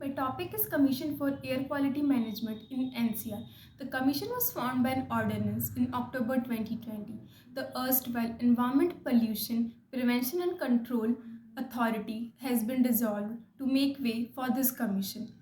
My topic is Commission for Air Quality Management in NCR. The commission was formed by an ordinance in October 2020. The erstwhile Environment Pollution Prevention and Control Authority has been dissolved to make way for this commission.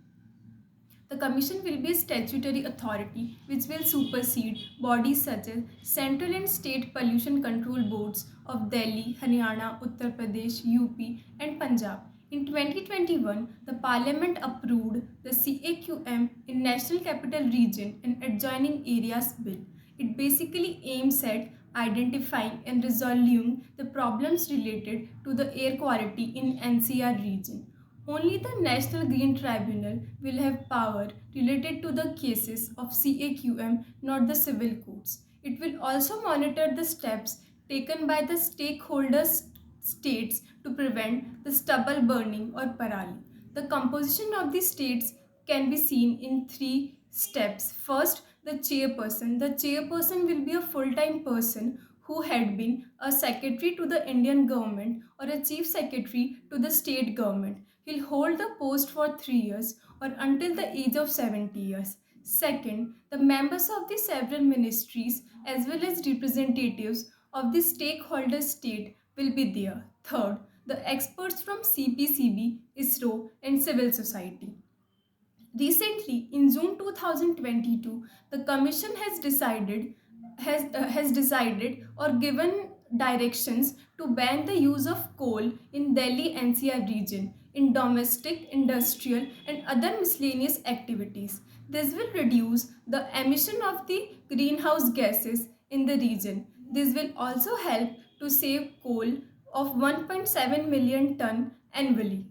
The Commission will be a statutory authority which will supersede bodies such as Central and State Pollution Control Boards of Delhi, Haryana, Uttar Pradesh, UP, and Punjab. In 2021, the Parliament approved the CAQM in National Capital Region and Adjoining Areas Bill. It basically aims at identifying and resolving the problems related to the air quality in NCR region. Only the National Green Tribunal will have power related to the cases of CAQM, not the civil courts. It will also monitor the steps taken by the stakeholders states to prevent the stubble burning or parali. The composition of the states can be seen in three steps. First, the chairperson. The chairperson will be a full-time person who had been a secretary to the Indian government or a chief secretary to the state government. He'll hold the post for 3 years or until the age of 70 years. Second, the members of the several ministries as well as representatives of the stakeholder state will be there. Third, the experts from CPCB, ISRO, and civil society. Recently, in June 2022, the Commission has decided or given directions to ban the use of coal in Delhi NCR region in domestic, industrial, and other miscellaneous activities. This will reduce the emission of the greenhouse gases in the region. This will also help to save coal of 1.7 million ton annually.